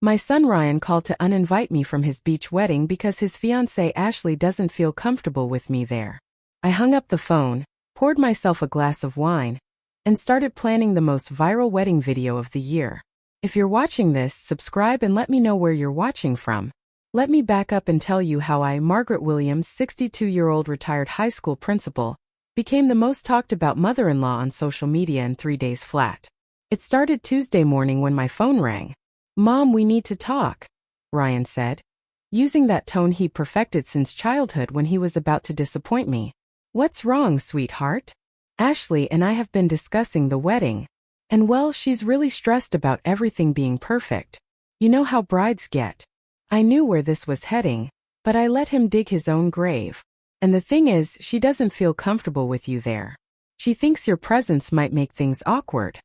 My son Ryan called to uninvite me from his beach wedding because his fiancée Ashley doesn't feel comfortable with me there. I hung up the phone, poured myself a glass of wine, and started planning the most viral wedding video of the year. If you're watching this, subscribe and let me know where you're watching from. Let me back up and tell you how I, Margaret Williams, 62-year-old retired high school principal, became the most talked about mother-in-law on social media in 3 days flat. It started Tuesday morning when my phone rang. "Mom, we need to talk," Ryan said, using that tone he perfected since childhood when he was about to disappoint me. "What's wrong, sweetheart?" "Ashley and I have been discussing the wedding. And well, she's really stressed about everything being perfect. You know how brides get." I knew where this was heading, but I let him dig his own grave. "And the thing is, she doesn't feel comfortable with you there. She thinks your presence might make things awkward.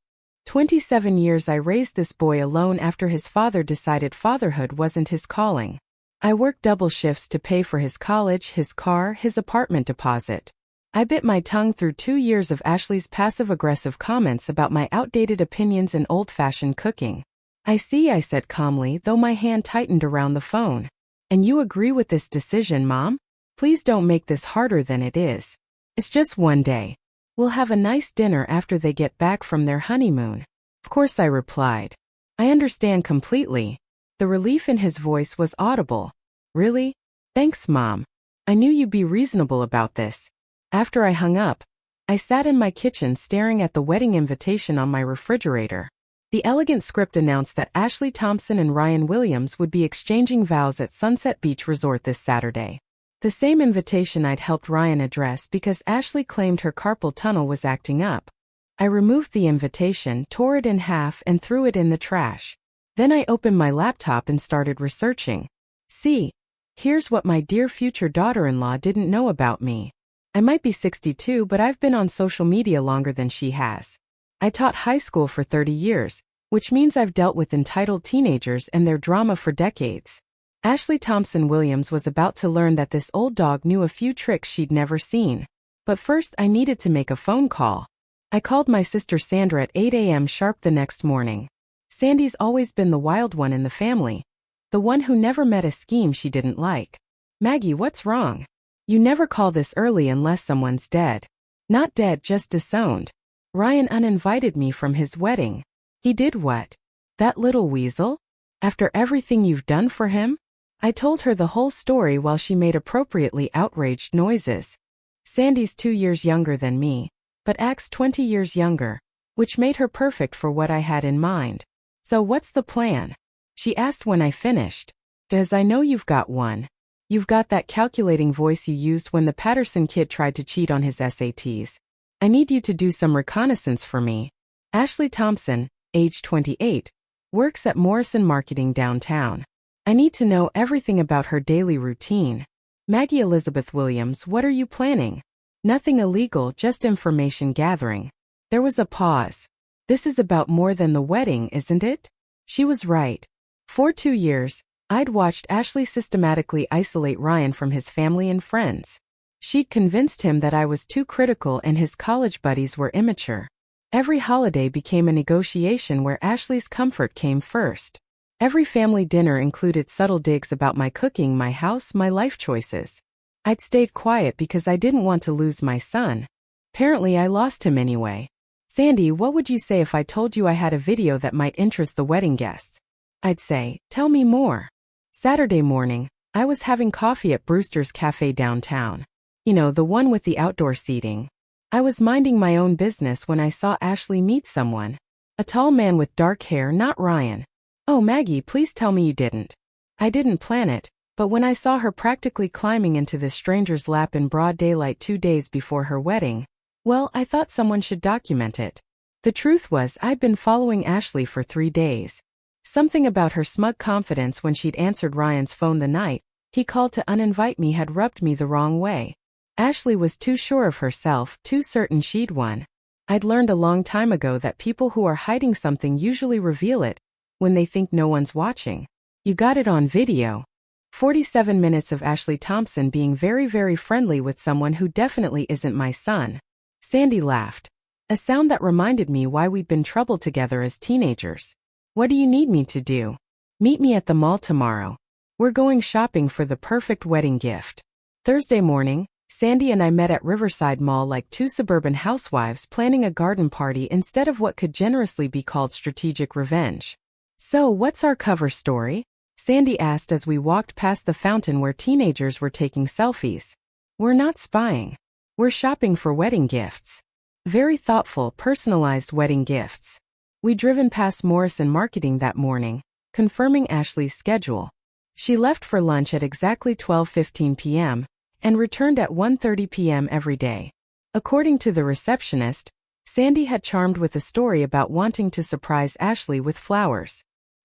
27 years I raised this boy alone after his father decided fatherhood wasn't his calling. I worked double shifts to pay for his college, his car, his apartment deposit. I bit my tongue through 2 years of Ashley's passive-aggressive comments about my outdated opinions and old-fashioned cooking." "I see," I said calmly, though my hand tightened around the phone. "And you agree with this decision, Mom? Please don't make this harder than it is. It's just one day. We'll have a nice dinner after they get back from their honeymoon." "Of course," I replied. "I understand completely." The relief in his voice was audible. "Really? Thanks, Mom. I knew you'd be reasonable about this." After I hung up, I sat in my kitchen staring at the wedding invitation on my refrigerator. The elegant script announced that Ashley Thompson and Ryan Williams would be exchanging vows at Sunset Beach Resort this Saturday. The same invitation I'd helped Ryan address because Ashley claimed her carpal tunnel was acting up. I removed the invitation, tore it in half, and threw it in the trash. Then I opened my laptop and started researching. See, here's what my dear future daughter-in-law didn't know about me. I might be 62, but I've been on social media longer than she has. I taught high school for 30 years, which means I've dealt with entitled teenagers and their drama for decades. Ashley Thompson Williams was about to learn that this old dog knew a few tricks she'd never seen. But first I needed to make a phone call. I called my sister Sandra at 8 a.m. sharp the next morning. Sandy's always been the wild one in the family, the one who never met a scheme she didn't like. "Maggie, what's wrong? You never call this early unless someone's dead." "Not dead, just disowned. Ryan uninvited me from his wedding." "He did what? That little weasel? After everything you've done for him?" I told her the whole story while she made appropriately outraged noises. Sandy's 2 years younger than me, but acts 20 years younger, which made her perfect for what I had in mind. "So what's the plan?" she asked when I finished. "'Cause I know you've got one. You've got that calculating voice you used when the Patterson kid tried to cheat on his SATs. I need you to do some reconnaissance for me." Ashley Thompson, age 28, works at Morrison Marketing downtown. I need to know everything about her daily routine. "Maggie Elizabeth Williams, what are you planning?" "Nothing illegal, just information gathering." There was a pause. "This is about more than the wedding, isn't it?" She was right. For 2 years, I'd watched Ashley systematically isolate Ryan from his family and friends. She'd convinced him that I was too critical and his college buddies were immature. Every holiday became a negotiation where Ashley's comfort came first. Every family dinner included subtle digs about my cooking, my house, my life choices. I'd stayed quiet because I didn't want to lose my son. Apparently I lost him anyway. "Sandy, what would you say if I told you I had a video that might interest the wedding guests?" I'd say, "Tell me more." Saturday morning, I was having coffee at Brewster's Cafe downtown. You know, the one with the outdoor seating. I was minding my own business when I saw Ashley meet someone. A tall man with dark hair, not Ryan. "Oh, Maggie, please tell me you didn't." I didn't plan it, but when I saw her practically climbing into this stranger's lap in broad daylight 2 days before her wedding, well, I thought someone should document it. The truth was, I'd been following Ashley for 3 days. Something about her smug confidence when she'd answered Ryan's phone the night he called to uninvite me had rubbed me the wrong way. Ashley was too sure of herself, too certain she'd won. I'd learned a long time ago that people who are hiding something usually reveal it when they think no one's watching. "You got it on video." 47 minutes of Ashley Thompson being very, very friendly with someone who definitely isn't my son. Sandy laughed. A sound that reminded me why we'd been troubled together as teenagers. "What do you need me to do?" Meet me at the mall tomorrow. We're going shopping for the perfect wedding gift. Thursday morning, Sandy and I met at Riverside Mall like two suburban housewives planning a garden party instead of what could generously be called strategic revenge. So, what's our cover story? Sandy asked as we walked past the fountain where teenagers were taking selfies. We're not spying. We're shopping for wedding gifts. Very thoughtful, personalized wedding gifts. We'd driven past Morrison Marketing that morning, confirming Ashley's schedule. She left for lunch at exactly 12:15 p.m. and returned at 1:30 p.m. every day. According to the receptionist, Sandy had charmed with a story about wanting to surprise Ashley with flowers.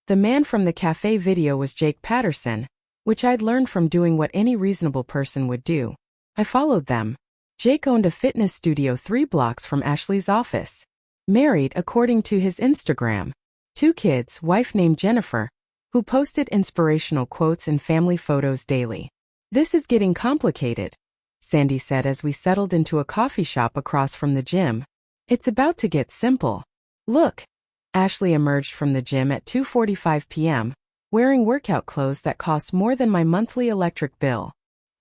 The man from the cafe video was Jake Patterson, which I'd learned from doing what any reasonable person would do. I followed them. Jake owned a fitness studio 3 blocks from Ashley's office. Married, according to his Instagram. 2 kids, wife named Jennifer, who posted inspirational quotes and family photos daily. This is getting complicated, Sandy said as we settled into a coffee shop across from the gym. It's about to get simple. Look. Ashley emerged from the gym at 2:45 p.m., wearing workout clothes that cost more than my monthly electric bill.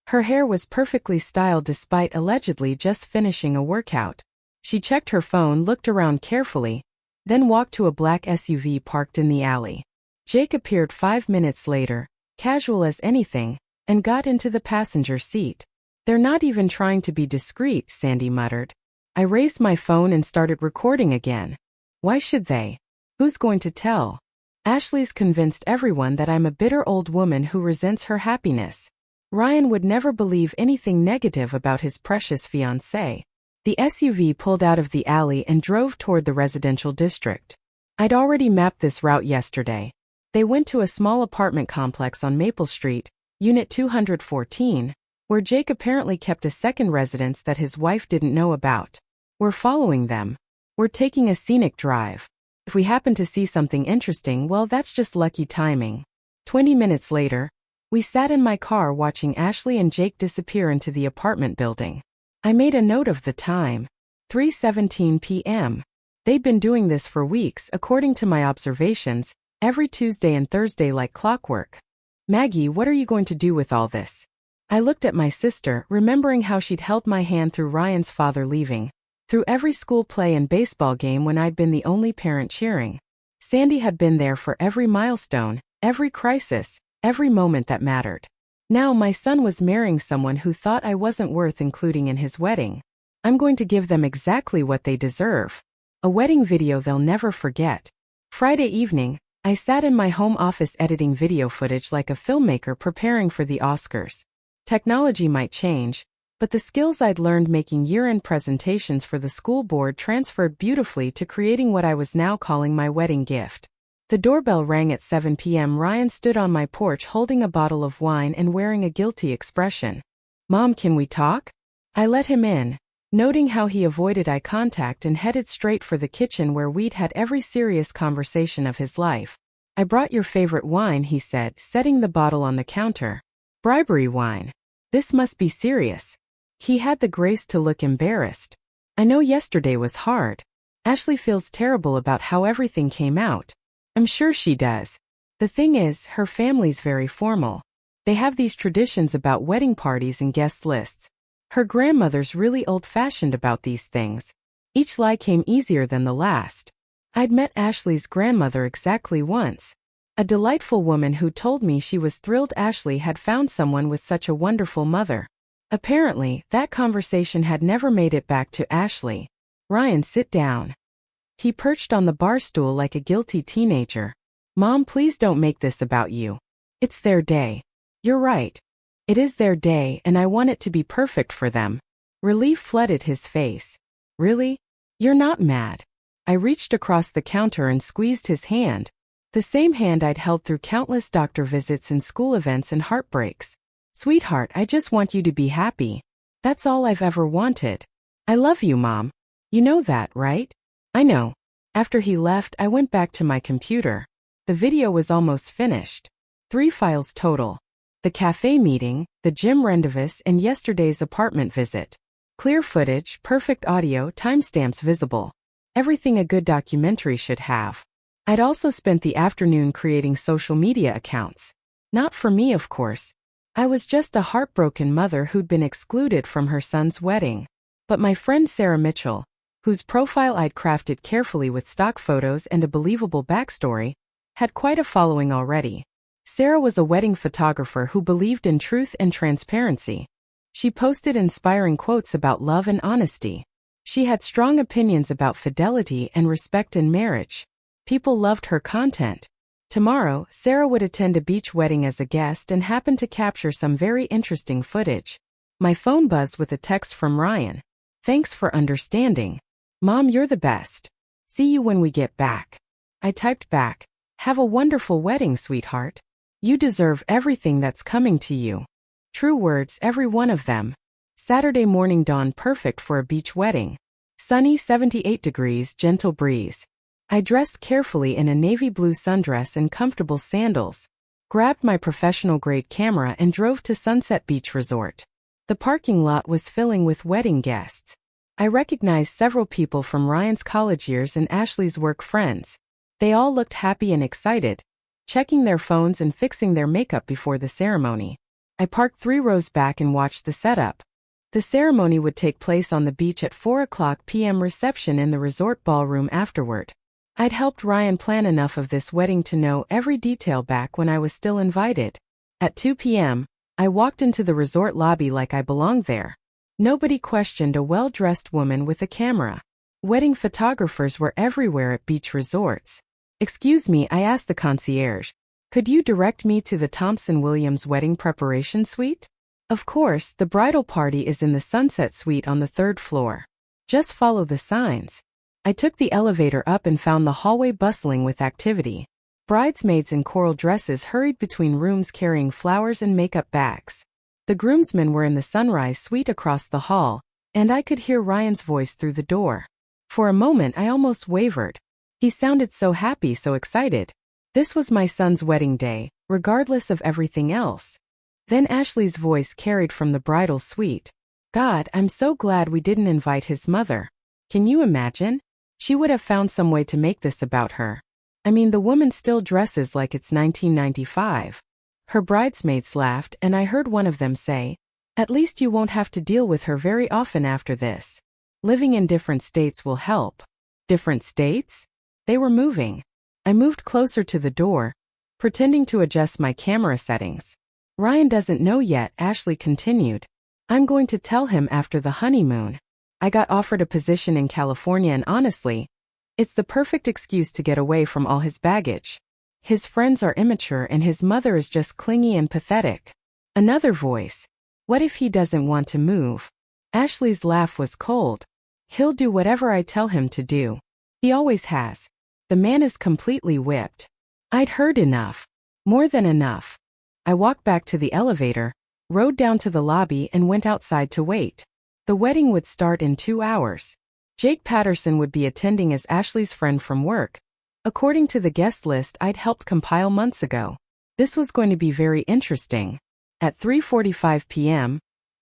Her hair was perfectly styled despite allegedly just finishing a workout. She checked her phone, looked around carefully, then walked to a black SUV parked in the alley. Jake appeared 5 minutes later, casual as anything, and got into the passenger seat. They're not even trying to be discreet, Sandy muttered. I raised my phone and started recording again. Why should they? Who's going to tell? Ashley's convinced everyone that I'm a bitter old woman who resents her happiness. Ryan would never believe anything negative about his precious fiancée. The SUV pulled out of the alley and drove toward the residential district. I'd already mapped this route yesterday. They went to a small apartment complex on Maple Street, Unit 214, where Jake apparently kept a second residence that his wife didn't know about. We're following them. We're taking a scenic drive. If we happen to see something interesting, well, that's just lucky timing. 20 minutes later, we sat in my car watching Ashley and Jake disappear into the apartment building. I made a note of the time. 3:17 p.m. They'd been doing this for weeks, according to my observations, every Tuesday and Thursday like clockwork. Maggie, what are you going to do with all this? I looked at my sister, remembering how she'd held my hand through Ryan's father leaving, through every school play and baseball game when I'd been the only parent cheering. Sandy had been there for every milestone, every crisis, every moment that mattered. Now my son was marrying someone who thought I wasn't worth including in his wedding. I'm going to give them exactly what they deserve. A wedding video they'll never forget. Friday evening, I sat in my home office editing video footage like a filmmaker preparing for the Oscars. Technology might change, but the skills I'd learned making year-end presentations for the school board transferred beautifully to creating what I was now calling my wedding gift. The doorbell rang at 7 p.m. Ryan stood on my porch holding a bottle of wine and wearing a guilty expression. Mom, can we talk? I let him in, noting how he avoided eye contact and headed straight for the kitchen where we'd had every serious conversation of his life. I brought your favorite wine, he said, setting the bottle on the counter. Bribery wine. This must be serious. He had the grace to look embarrassed. I know yesterday was hard. Ashley feels terrible about how everything came out. I'm sure she does. The thing is, her family's very formal. They have these traditions about wedding parties and guest lists. Her grandmother's really old-fashioned about these things. Each lie came easier than the last. I'd met Ashley's grandmother exactly once. A delightful woman who told me she was thrilled Ashley had found someone with such a wonderful mother. Apparently, that conversation had never made it back to Ashley. Ryan, sit down. He perched on the bar stool like a guilty teenager. Mom, please don't make this about you. It's their day. You're right. It is their day and I want it to be perfect for them. Relief flooded his face. Really? You're not mad. I reached across the counter and squeezed his hand. The same hand I'd held through countless doctor visits and school events and heartbreaks. Sweetheart, I just want you to be happy. That's all I've ever wanted. I love you, Mom. You know that, right? I know. After he left, I went back to my computer. The video was almost finished. 3 files total. The cafe meeting, the gym rendezvous, and yesterday's apartment visit. Clear footage, perfect audio, timestamps visible. Everything a good documentary should have. I'd also spent the afternoon creating social media accounts. Not for me, of course. I was just a heartbroken mother who'd been excluded from her son's wedding. But my friend Sarah Mitchell, whose profile I'd crafted carefully with stock photos and a believable backstory, had quite a following already. Sarah was a wedding photographer who believed in truth and transparency. She posted inspiring quotes about love and honesty. She had strong opinions about fidelity and respect in marriage. People loved her content. Tomorrow, Sarah would attend a beach wedding as a guest and happened to capture some very interesting footage. My phone buzzed with a text from Ryan. "Thanks for understanding. Mom, you're the best. See you when we get back." I typed back, "Have a wonderful wedding, sweetheart. You deserve everything that's coming to you." True words, every one of them. Saturday morning dawned perfect for a beach wedding. Sunny, 78 degrees, gentle breeze. I dressed carefully in a navy blue sundress and comfortable sandals, grabbed my professional-grade camera and drove to Sunset Beach Resort. The parking lot was filling with wedding guests. I recognized several people from Ryan's college years and Ashley's work friends. They all looked happy and excited, checking their phones and fixing their makeup before the ceremony. I parked 3 rows back and watched the setup. The ceremony would take place on the beach at 4:00 p.m. reception in the resort ballroom afterward. I'd helped Ryan plan enough of this wedding to know every detail back when I was still invited. At 2 p.m., I walked into the resort lobby like I belonged there. Nobody questioned a well-dressed woman with a camera. Wedding photographers were everywhere at beach resorts. "Excuse me," I asked the concierge. "Could you direct me to the Thompson-Williams wedding preparation suite?" "Of course, the bridal party is in the Sunset Suite on the 3rd floor. Just follow the signs." I took the elevator up and found the hallway bustling with activity. Bridesmaids in coral dresses hurried between rooms carrying flowers and makeup bags. The groomsmen were in the Sunrise Suite across the hall, and I could hear Ryan's voice through the door. For a moment I almost wavered. He sounded so happy, so excited. This was my son's wedding day, regardless of everything else. Then Ashley's voice carried from the bridal suite. "God, I'm so glad we didn't invite his mother. Can you imagine? She would have found some way to make this about her. I mean, the woman still dresses like it's 1995. Her bridesmaids laughed, and I heard one of them say, "At least you won't have to deal with her very often after this. Living in different states will help." Different states? They were moving. I moved closer to the door, pretending to adjust my camera settings. "Ryan doesn't know yet," Ashley continued. "I'm going to tell him after the honeymoon. I got offered a position in California and honestly, it's the perfect excuse to get away from all his baggage. His friends are immature and his mother is just clingy and pathetic." Another voice. "What if he doesn't want to move?" Ashley's laugh was cold. "He'll do whatever I tell him to do. He always has. The man is completely whipped." I'd heard enough. More than enough. I walked back to the elevator, rode down to the lobby and went outside to wait. The wedding would start in 2 hours. Jake Patterson would be attending as Ashley's friend from work, according to the guest list I'd helped compile months ago. This was going to be very interesting. At 3:45 p.m.,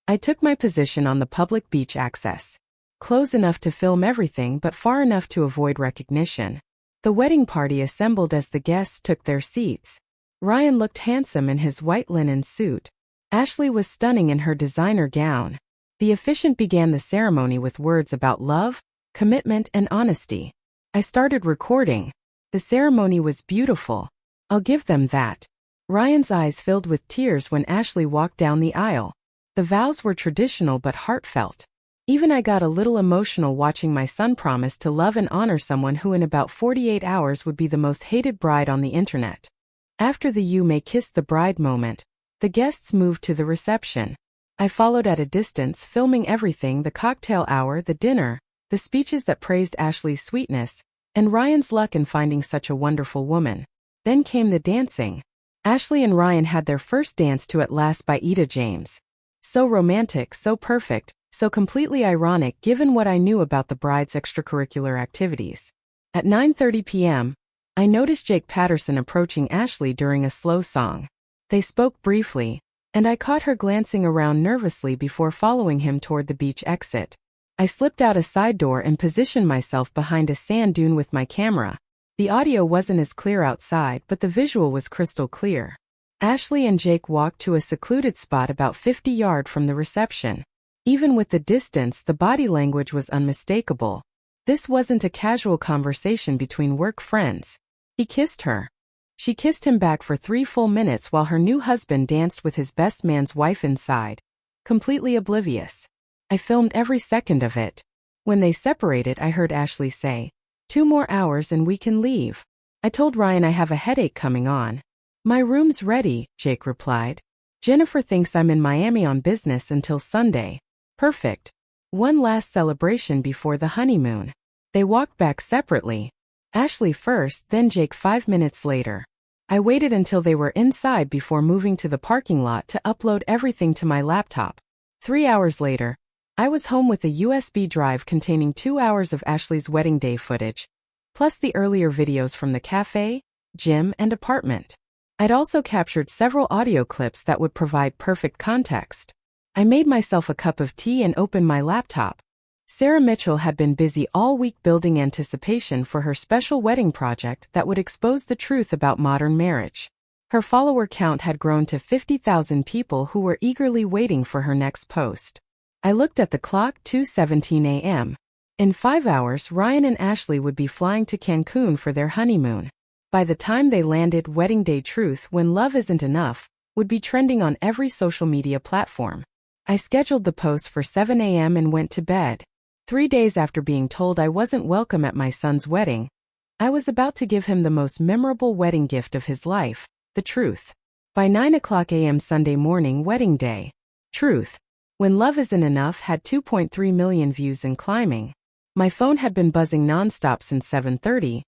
I took my position on the public beach access. Close enough to film everything but far enough to avoid recognition. The wedding party assembled as the guests took their seats. Ryan looked handsome in his white linen suit. Ashley was stunning in her designer gown. The officiant began the ceremony with words about love, commitment, and honesty. I started recording. The ceremony was beautiful. I'll give them that. Ryan's eyes filled with tears when Ashley walked down the aisle. The vows were traditional but heartfelt. Even I got a little emotional watching my son promise to love and honor someone who in about 48 hours would be the most hated bride on the internet. After the "you may kiss the bride" moment, the guests moved to the reception. I followed at a distance, filming everything: the cocktail hour, the dinner, the speeches that praised Ashley's sweetness, and Ryan's luck in finding such a wonderful woman. Then came the dancing. Ashley and Ryan had their first dance to At Last by Etta James. So romantic, so perfect, so completely ironic given what I knew about the bride's extracurricular activities. At 9:30 p.m., I noticed Jake Patterson approaching Ashley during a slow song. They spoke briefly, and I caught her glancing around nervously before following him toward the beach exit. I slipped out a side door and positioned myself behind a sand dune with my camera. The audio wasn't as clear outside, but the visual was crystal clear. Ashley and Jake walked to a secluded spot about 50 yards from the reception. Even with the distance, the body language was unmistakable. This wasn't a casual conversation between work friends. He kissed her. She kissed him back for 3 full minutes while her new husband danced with his best man's wife inside, completely oblivious. I filmed every second of it. When they separated, I heard Ashley say, "2 more hours and we can leave." I told Ryan I have a headache coming on. "My room's ready," Jake replied. "Jennifer thinks I'm in Miami on business until Sunday." Perfect. One last celebration before the honeymoon. They walked back separately. Ashley first, then Jake 5 minutes later. I waited until they were inside before moving to the parking lot to upload everything to my laptop. 3 hours later, I was home with a USB drive containing 2 hours of Ashley's wedding day footage, plus the earlier videos from the cafe, gym, and apartment. I'd also captured several audio clips that would provide perfect context. I made myself a cup of tea and opened my laptop. Sarah Mitchell had been busy all week building anticipation for her special wedding project that would expose the truth about modern marriage. Her follower count had grown to 50,000 people who were eagerly waiting for her next post. I looked at the clock, 2:17 a.m. In 5 hours, Ryan and Ashley would be flying to Cancun for their honeymoon. By the time they landed, Wedding Day Truth, When Love Isn't Enough, would be trending on every social media platform. I scheduled the post for 7 a.m. and went to bed. 3 days after being told I wasn't welcome at my son's wedding, I was about to give him the most memorable wedding gift of his life, the truth. By 9:00 a.m. Sunday morning, wedding day, Truth, When Love Isn't Enough had 2.3 million views and climbing. My phone had been buzzing nonstop since 7:30,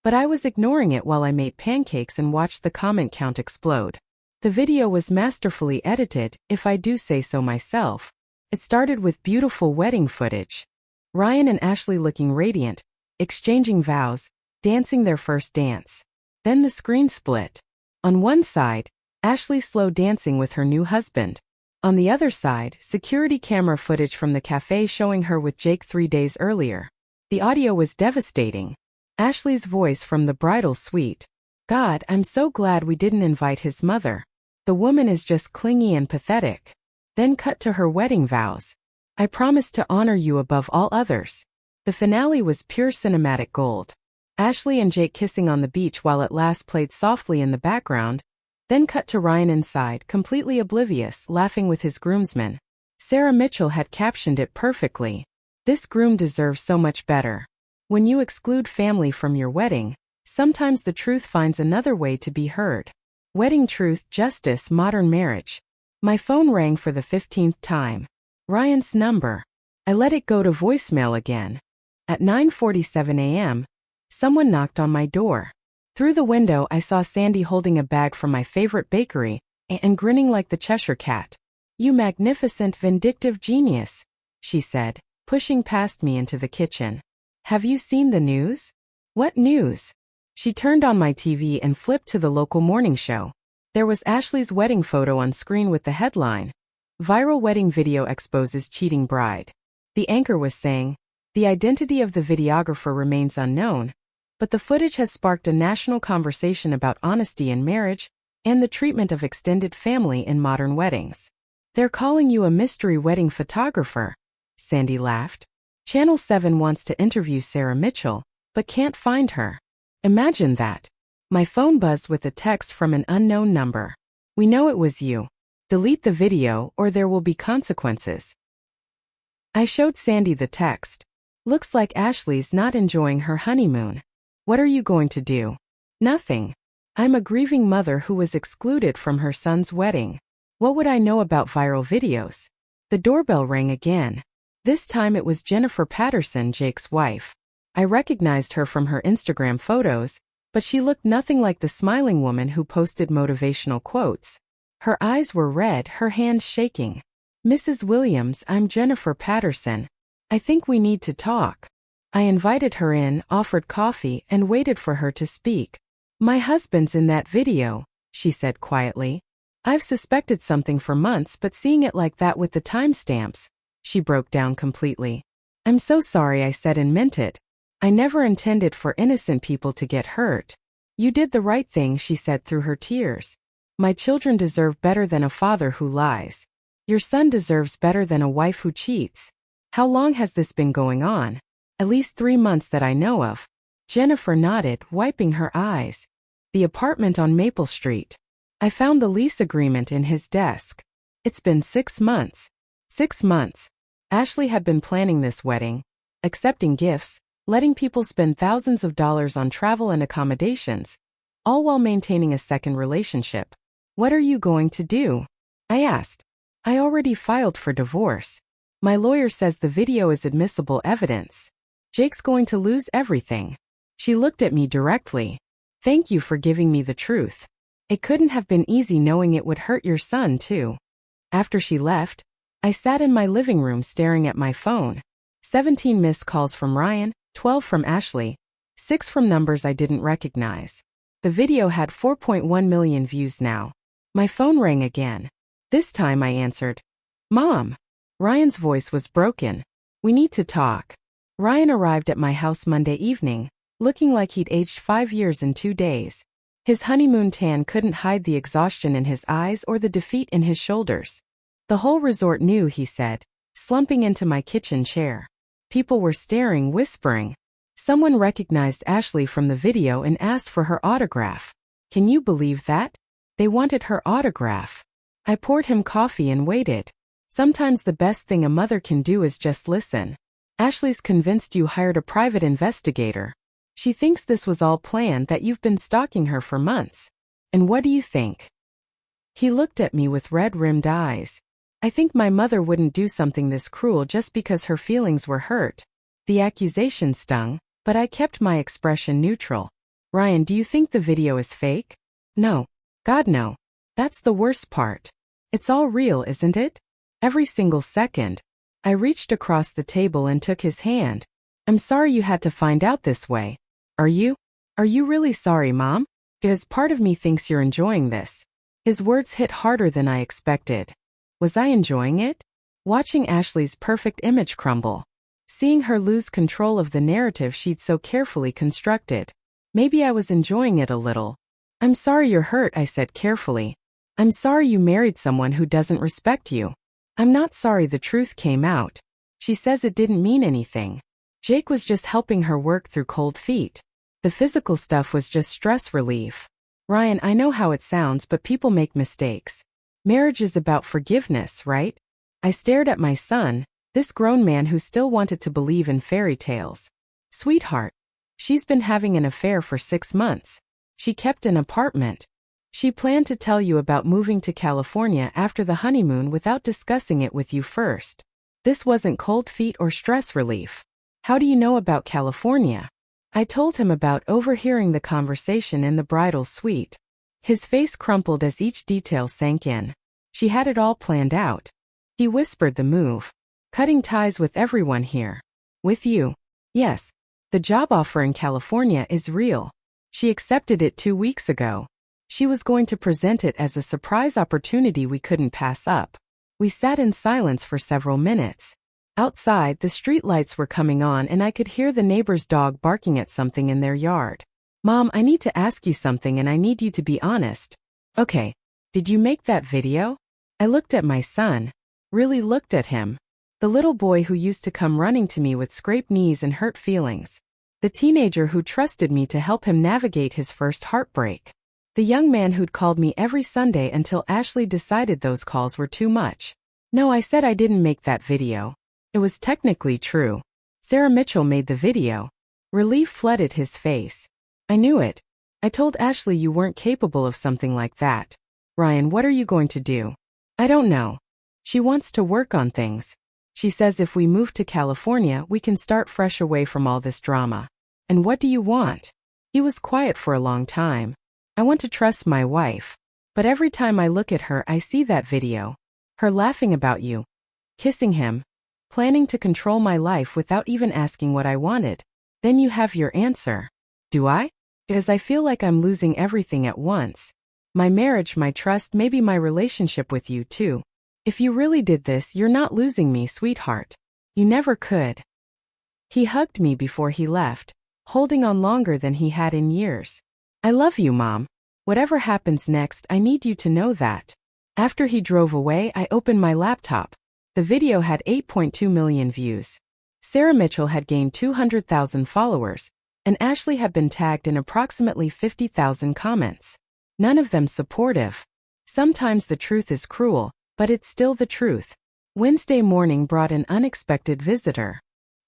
but I was ignoring it while I made pancakes and watched the comment count explode. The video was masterfully edited, if I do say so myself. It started with beautiful wedding footage. Ryan and Ashley looking radiant, exchanging vows, dancing their first dance. Then the screen split. On one side, Ashley slow dancing with her new husband. On the other side, security camera footage from the cafe showing her with Jake 3 days earlier. The audio was devastating. Ashley's voice from the bridal suite. "God, I'm so glad we didn't invite his mother. The woman is just clingy and pathetic." Then cut to her wedding vows. "I promise to honor you above all others." The finale was pure cinematic gold. Ashley and Jake kissing on the beach while At Last played softly in the background. Then cut to Ryan inside, completely oblivious, laughing with his groomsmen. Sarah Mitchell had captioned it perfectly. "This groom deserves so much better." When you exclude family from your wedding, sometimes the truth finds another way to be heard. Wedding truth, justice, modern marriage. My phone rang for the 15th time. Ryan's number. I let it go to voicemail again. At 9:47 a.m., someone knocked on my door. Through the window, I saw Sandy holding a bag from my favorite bakery and grinning like the Cheshire Cat. "You magnificent, vindictive genius," she said, pushing past me into the kitchen. "Have you seen the news?" "What news?" She turned on my TV and flipped to the local morning show. There was Ashley's wedding photo on screen with the headline, "Viral Wedding Video Exposes Cheating Bride." The anchor was saying, "The identity of the videographer remains unknown, but the footage has sparked a national conversation about honesty in marriage and the treatment of extended family in modern weddings." "They're calling you a mystery wedding photographer," Sandy laughed. "Channel 7 wants to interview Sarah Mitchell, but can't find her." Imagine that. My phone buzzed with a text from an unknown number. "We know it was you. Delete the video or there will be consequences." I showed Sandy the text. "Looks like Ashley's not enjoying her honeymoon. What are you going to do?" "Nothing. I'm a grieving mother who was excluded from her son's wedding. What would I know about viral videos?" The doorbell rang again. This time it was Jennifer Patterson, Jake's wife. I recognized her from her Instagram photos, but she looked nothing like the smiling woman who posted motivational quotes. Her eyes were red, her hands shaking. "Mrs. Williams, I'm Jennifer Patterson. I think we need to talk." I invited her in, offered coffee, and waited for her to speak. "My husband's in that video," she said quietly. "I've suspected something for months, but seeing it like that with the timestamps." She broke down completely. "I'm so sorry," I said and meant it. I never intended for innocent people to get hurt. You did the right thing, she said through her tears. My children deserve better than a father who lies. Your son deserves better than a wife who cheats. How long has this been going on? At least 3 months that I know of. Jennifer nodded, wiping her eyes. The apartment on Maple Street. I found the lease agreement in his desk. It's been 6 months. 6 months. Ashley had been planning this wedding, accepting gifts, letting people spend thousands of dollars on travel and accommodations, all while maintaining a second relationship. What are you going to do? I asked. I already filed for divorce. My lawyer says the video is admissible evidence. Jake's going to lose everything. She looked at me directly. Thank you for giving me the truth. It couldn't have been easy knowing it would hurt your son, too. After she left, I sat in my living room staring at my phone. 17 missed calls from Ryan, 12 from Ashley, 6 from numbers I didn't recognize. The video had 4.1 million views now. My phone rang again. This time I answered. Mom. Ryan's voice was broken. We need to talk. Ryan arrived at my house Monday evening, looking like he'd aged 5 years in 2 days. His honeymoon tan couldn't hide the exhaustion in his eyes or the defeat in his shoulders. The whole resort knew, he said, slumping into my kitchen chair. People were staring, whispering. Someone recognized Ashley from the video and asked for her autograph. Can you believe that? They wanted her autograph. I poured him coffee and waited. Sometimes the best thing a mother can do is just listen. Ashley's convinced you hired a private investigator. She thinks this was all planned, that you've been stalking her for months. And what do you think? He looked at me with red-rimmed eyes. I think my mother wouldn't do something this cruel just because her feelings were hurt. The accusation stung, but I kept my expression neutral. Ryan, do you think the video is fake? No. God, no. That's the worst part. It's all real, isn't it? Every single second. I reached across the table and took his hand. I'm sorry you had to find out this way. Are you? Are you really sorry, Mom? Because part of me thinks you're enjoying this. His words hit harder than I expected. Was I enjoying it? Watching Ashley's perfect image crumble. Seeing her lose control of the narrative she'd so carefully constructed. Maybe I was enjoying it a little. I'm sorry you're hurt, I said carefully. I'm sorry you married someone who doesn't respect you. I'm not sorry the truth came out. She says it didn't mean anything. Jake was just helping her work through cold feet. The physical stuff was just stress relief. Ryan, I know how it sounds, but people make mistakes. Marriage is about forgiveness, right? I stared at my son, this grown man who still wanted to believe in fairy tales. Sweetheart. She's been having an affair for 6 months. She kept an apartment. She planned to tell you about moving to California after the honeymoon without discussing it with you first. This wasn't cold feet or stress relief. How do you know about California? I told him about overhearing the conversation in the bridal suite. His face crumpled as each detail sank in. She had it all planned out. He whispered the move. Cutting ties with everyone here. With you. Yes. The job offer in California is real. She accepted it 2 weeks ago. She was going to present it as a surprise opportunity we couldn't pass up. We sat in silence for several minutes. Outside, the streetlights were coming on and I could hear the neighbor's dog barking at something in their yard. Mom, I need to ask you something and I need you to be honest. Okay. Did you make that video? I looked at my son. Really looked at him. The little boy who used to come running to me with scraped knees and hurt feelings. The teenager who trusted me to help him navigate his first heartbreak. The young man who'd called me every Sunday until Ashley decided those calls were too much. No, I said I didn't make that video. It was technically true. Sarah Mitchell made the video. Relief flooded his face. I knew it. I told Ashley you weren't capable of something like that. Ryan, what are you going to do? I don't know. She wants to work on things. She says if we move to California, we can start fresh away from all this drama. And what do you want? He was quiet for a long time. I want to trust my wife. But every time I look at her, I see that video. Her laughing about you. Kissing him. Planning to control my life without even asking what I wanted. Then you have your answer. Do I? Because I feel like I'm losing everything at once. My marriage, my trust, maybe my relationship with you too. If you really did this, you're not losing me, sweetheart. You never could. He hugged me before he left, holding on longer than he had in years. I love you, Mom. Whatever happens next, I need you to know that. After he drove away, I opened my laptop. The video had 8.2 million views. Sarah Mitchell had gained 200,000 followers, and Ashley had been tagged in approximately 50,000 comments. None of them supportive. Sometimes the truth is cruel, but it's still the truth. Wednesday morning brought an unexpected visitor.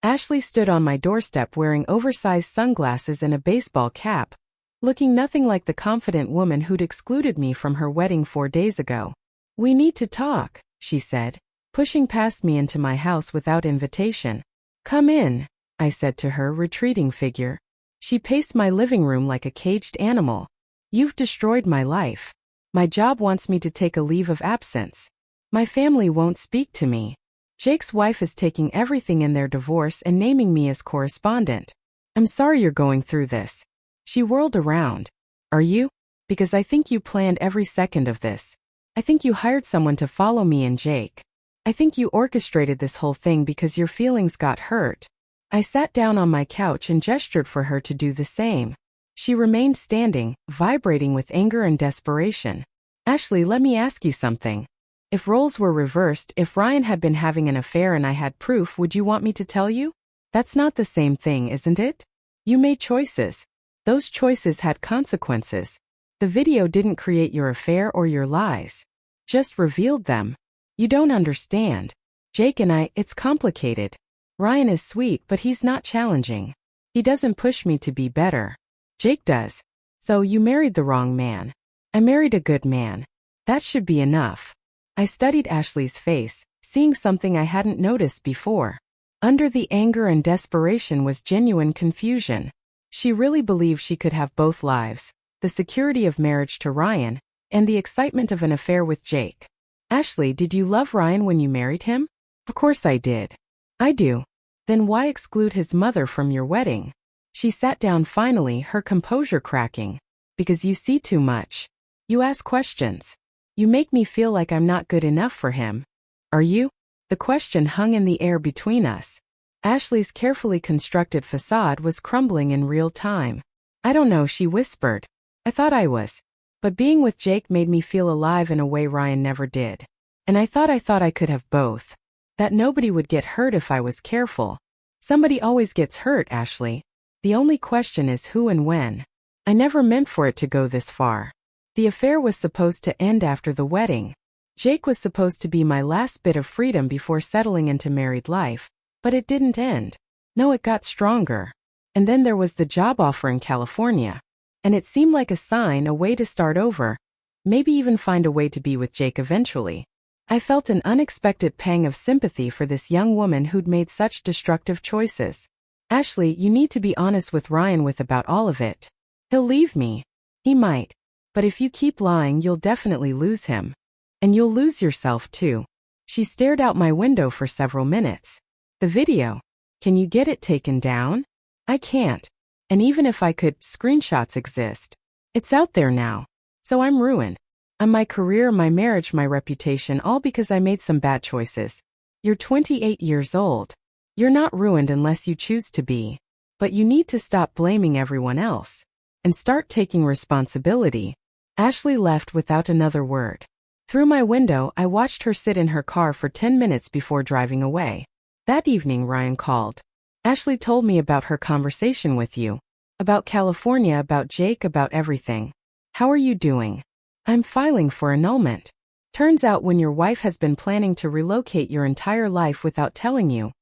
Ashley stood on my doorstep wearing oversized sunglasses and a baseball cap, looking nothing like the confident woman who'd excluded me from her wedding 4 days ago. "We need to talk," she said, pushing past me into my house without invitation. "Come in," I said to her retreating figure. She paced my living room like a caged animal. "You've destroyed my life. My job wants me to take a leave of absence. My family won't speak to me. Jake's wife is taking everything in their divorce and naming me as correspondent. I'm sorry you're going through this." She whirled around. "Are you? Because I think you planned every second of this. I think you hired someone to follow me and Jake. I think you orchestrated this whole thing because your feelings got hurt." I sat down on my couch and gestured for her to do the same. She remained standing, vibrating with anger and desperation. "Ashley, let me ask you something. If roles were reversed, if Ryan had been having an affair and I had proof, would you want me to tell you? That's not the same thing, isn't it? You made choices. Those choices had consequences. The video didn't create your affair or your lies. Just revealed them. You don't understand. Jake and I, it's complicated. Ryan is sweet, but he's not challenging. He doesn't push me to be better. Jake does. So you married the wrong man. I married a good man. That should be enough." I studied Ashley's face, seeing something I hadn't noticed before. Under the anger and desperation was genuine confusion. She really believed she could have both lives, the security of marriage to Ryan, and the excitement of an affair with Jake. "Ashley, did you love Ryan when you married him?" "Of course I did." "I do." "Then why exclude his mother from your wedding?" She sat down finally, her composure cracking. "Because you see too much. You ask questions. You make me feel like I'm not good enough for him." "Are you?" The question hung in the air between us. Ashley's carefully constructed facade was crumbling in real time. "I don't know," she whispered. "I thought I was. But being with Jake made me feel alive in a way Ryan never did. And I thought I could have both. That nobody would get hurt if I was careful. Somebody always gets hurt, Ashley. The only question is who and when. I never meant for it to go this far. The affair was supposed to end after the wedding. Jake was supposed to be my last bit of freedom before settling into married life, but it didn't end. No, it got stronger. And then there was the job offer in California. And it seemed like a sign, a way to start over, maybe even find a way to be with Jake eventually. I felt an unexpected pang of sympathy for this young woman who'd made such destructive choices. "Ashley, you need to be honest with Ryan with about all of it. He'll leave me. He might. But if you keep lying, you'll definitely lose him. And you'll lose yourself too." She stared out my window for several minutes. "The video. Can you get it taken down?" "I can't. And even if I could, screenshots exist. It's out there now. So I'm ruined. I'm my career, my marriage, my reputation, all because I made some bad choices. You're 28 years old. You're not ruined unless you choose to be. But you need to stop blaming everyone else. And start taking responsibility." Ashley left without another word. Through my window, I watched her sit in her car for 10 minutes before driving away. That evening, Ryan called. "Ashley told me about her conversation with you. About California, about Jake, about everything. How are you doing?" "I'm filing for annulment. Turns out when your wife has been planning to relocate your entire life without telling you,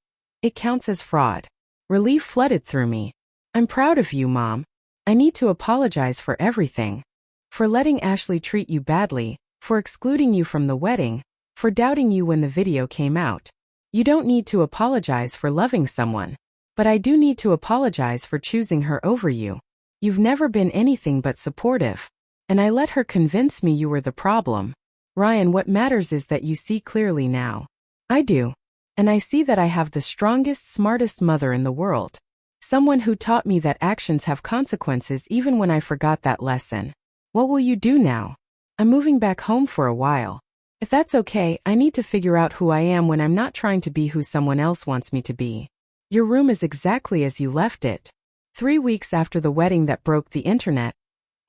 it counts as fraud." Relief flooded through me. "I'm proud of you, Mom. I need to apologize for everything. For letting Ashley treat you badly, for excluding you from the wedding, for doubting you when the video came out. You don't need to apologize for loving someone. But I do need to apologize for choosing her over you. You've never been anything but supportive. And I let her convince me you were the problem. Ryan, what matters is that you see clearly now. I do. And I see that I have the strongest, smartest mother in the world. Someone who taught me that actions have consequences even when I forgot that lesson. What will you do now?" "I'm moving back home for a while. If that's okay, I need to figure out who I am when I'm not trying to be who someone else wants me to be." Your room is exactly as you left it. 3 weeks after the wedding that broke the internet,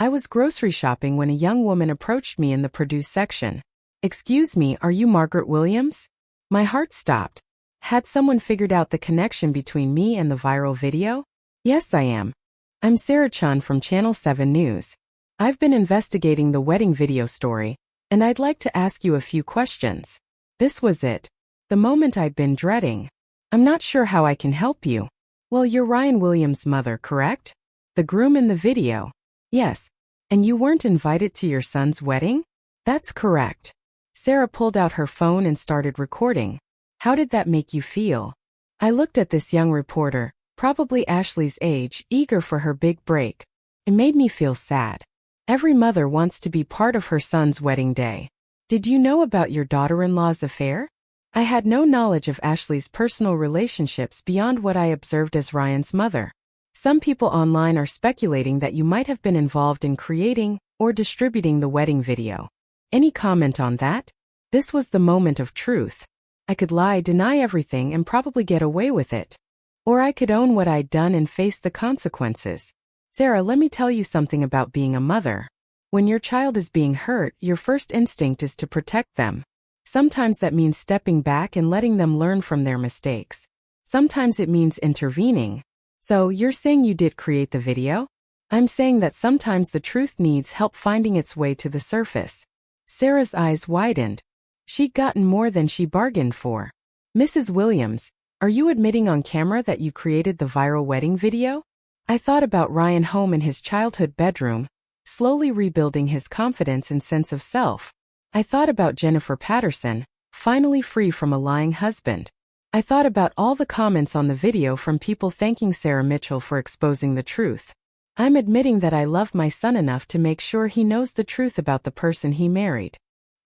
I was grocery shopping when a young woman approached me in the produce section. "Excuse me, are you Margaret Williams?" My heart stopped. Had someone figured out the connection between me and the viral video? "Yes, I am. I'm Sarah Chun from Channel 7 News. I've been investigating the wedding video story, and I'd like to ask you a few questions." This was it. The moment I'd been dreading. "I'm not sure how I can help you." "Well, you're Ryan Williams' mother, correct? The groom in the video." "Yes. And you weren't invited to your son's wedding?" "That's correct." Sarah pulled out her phone and started recording. "How did that make you feel?" I looked at this young reporter, probably Ashley's age, eager for her big break. It made me feel sad. Every mother wants to be part of her son's wedding day. "Did you know about your daughter-in-law's affair?" I had no knowledge of Ashley's personal relationships beyond what I observed as Ryan's mother. Some people online are speculating that you might have been involved in creating or distributing the wedding video. Any comment on that? This was the moment of truth. I could lie, deny everything, and probably get away with it. Or I could own what I'd done and face the consequences. Sarah, let me tell you something about being a mother. When your child is being hurt, your first instinct is to protect them. Sometimes that means stepping back and letting them learn from their mistakes. Sometimes it means intervening. So, you're saying you did create the video? I'm saying that sometimes the truth needs help finding its way to the surface. Sarah's eyes widened. She'd gotten more than she bargained for. "Mrs. Williams, are you admitting on camera that you created the viral wedding video?" I thought about Ryan home in his childhood bedroom, slowly rebuilding his confidence and sense of self. I thought about Jennifer Patterson, finally free from a lying husband. I thought about all the comments on the video from people thanking Sarah Mitchell for exposing the truth. I'm admitting that I love my son enough to make sure he knows the truth about the person he married.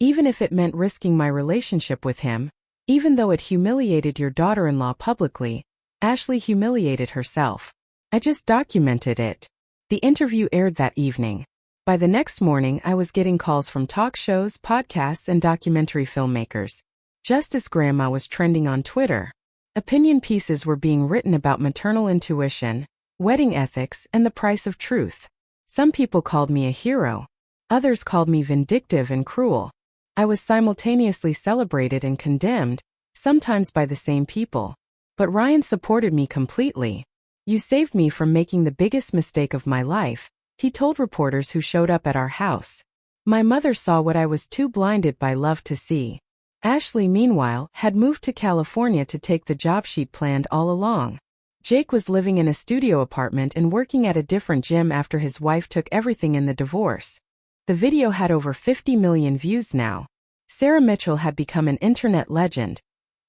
Even if it meant risking my relationship with him, even though it humiliated your daughter-in-law publicly, Ashley humiliated herself. I just documented it. The interview aired that evening. By the next morning, I was getting calls from talk shows, podcasts, and documentary filmmakers. Justice Grandma was trending on Twitter. Opinion pieces were being written about maternal intuition, wedding ethics, and the price of truth. Some people called me a hero. Others called me vindictive and cruel. I was simultaneously celebrated and condemned, sometimes by the same people. But Ryan supported me completely. "You saved me from making the biggest mistake of my life," he told reporters who showed up at our house. My mother saw what I was too blinded by love to see. Ashley, meanwhile, had moved to California to take the job she'd planned all along. Jake was living in a studio apartment and working at a different gym after his wife took everything in the divorce. The video had over 50 million views now. Sarah Mitchell had become an internet legend,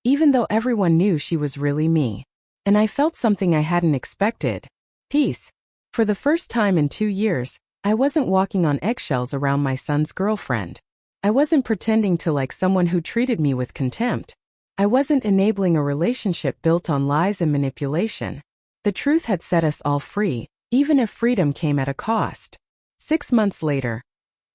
even though everyone knew she was really me. And I felt something I hadn't expected. Peace. For the first time in 2 years, I wasn't walking on eggshells around my son's girlfriend. I wasn't pretending to like someone who treated me with contempt. I wasn't enabling a relationship built on lies and manipulation. The truth had set us all free, even if freedom came at a cost. 6 months later,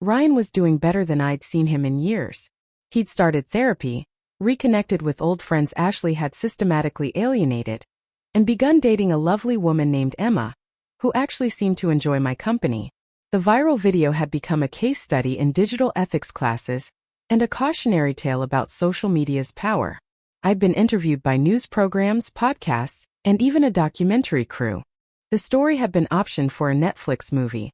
Ryan was doing better than I'd seen him in years. He'd started therapy, reconnected with old friends Ashley had systematically alienated, and begun dating a lovely woman named Emma, who actually seemed to enjoy my company. The viral video had become a case study in digital ethics classes and a cautionary tale about social media's power. I'd been interviewed by news programs, podcasts, and even a documentary crew. The story had been optioned for a Netflix movie,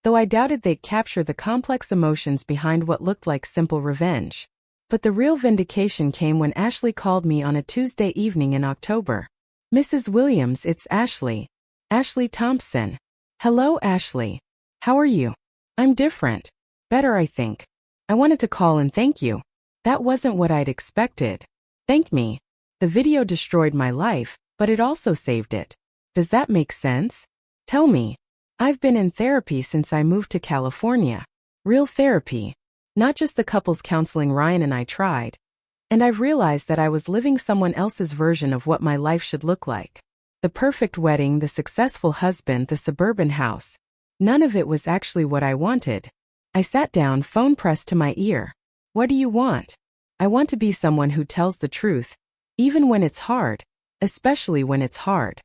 though I doubted they'd capture the complex emotions behind what looked like simple revenge. But the real vindication came when Ashley called me on a Tuesday evening in October. "Mrs. Williams, it's Ashley. Ashley Thompson." "Hello, Ashley. How are you?" "I'm different. Better, I think. I wanted to call and thank you." That wasn't what I'd expected. "Thank me. The video destroyed my life, but it also saved it. Does that make sense?" "Tell me." "I've been in therapy since I moved to California. Real therapy. Not just the couples counseling Ryan and I tried. And I've realized that I was living someone else's version of what my life should look like. The perfect wedding, the successful husband, the suburban house. None of it was actually what I wanted. I sat down, phone pressed to my ear. "What do you want?" "I want to be someone who tells the truth, even when it's hard. especially when it's hard.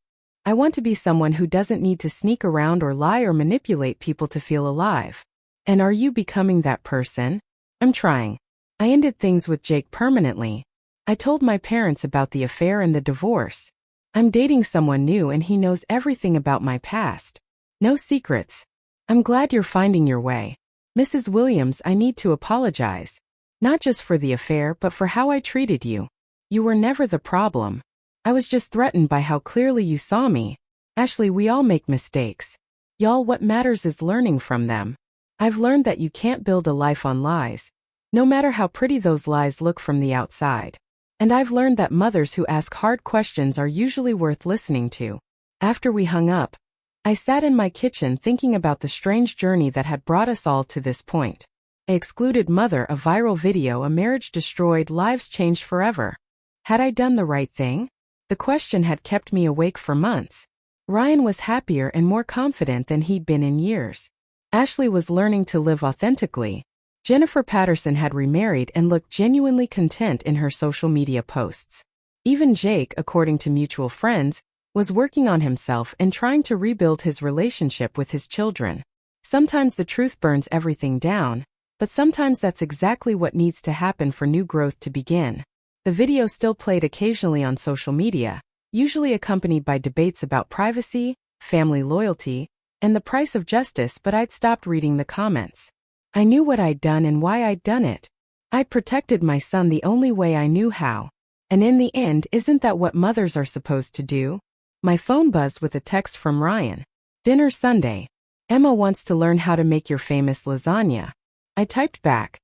I want to be someone who doesn't need to sneak around or lie or manipulate people to feel alive. And are you becoming that person? I'm trying. I ended things with Jake permanently. I told my parents about the affair and the divorce. I'm dating someone new and he knows everything about my past. No secrets. I'm glad you're finding your way. Mrs. Williams, I need to apologize. Not just for the affair but for how I treated you. You were never the problem. I was just threatened by how clearly you saw me. Ashley, we all make mistakes. Y'all, what matters is learning from them. I've learned that you can't build a life on lies, no matter how pretty those lies look from the outside. And I've learned that mothers who ask hard questions are usually worth listening to. After we hung up, I sat in my kitchen thinking about the strange journey that had brought us all to this point. I excluded Mother, a viral video, a marriage destroyed, lives changed forever. Had I done the right thing? The question had kept me awake for months. Ryan was happier and more confident than he'd been in years. Ashley was learning to live authentically. Jennifer Patterson had remarried and looked genuinely content in her social media posts. Even Jake, according to mutual friends, was working on himself and trying to rebuild his relationship with his children. Sometimes the truth burns everything down, but sometimes that's exactly what needs to happen for new growth to begin. The video still played occasionally on social media, usually accompanied by debates about privacy, family loyalty, and the price of justice, but I'd stopped reading the comments. I knew what I'd done and why I'd done it. I'd protected my son the only way I knew how. And in the end, isn't that what mothers are supposed to do? My phone buzzed with a text from Ryan. Dinner Sunday. Emma wants to learn how to make your famous lasagna. I typed back.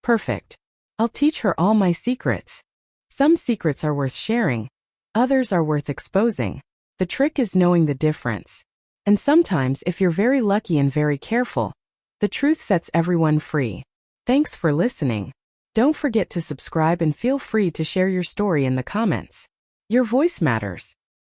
Perfect. I'll teach her all my secrets. Some secrets are worth sharing. Others are worth exposing. The trick is knowing the difference. And sometimes, if you're very lucky and very careful, the truth sets everyone free. Thanks for listening. Don't forget to subscribe and feel free to share your story in the comments. Your voice matters.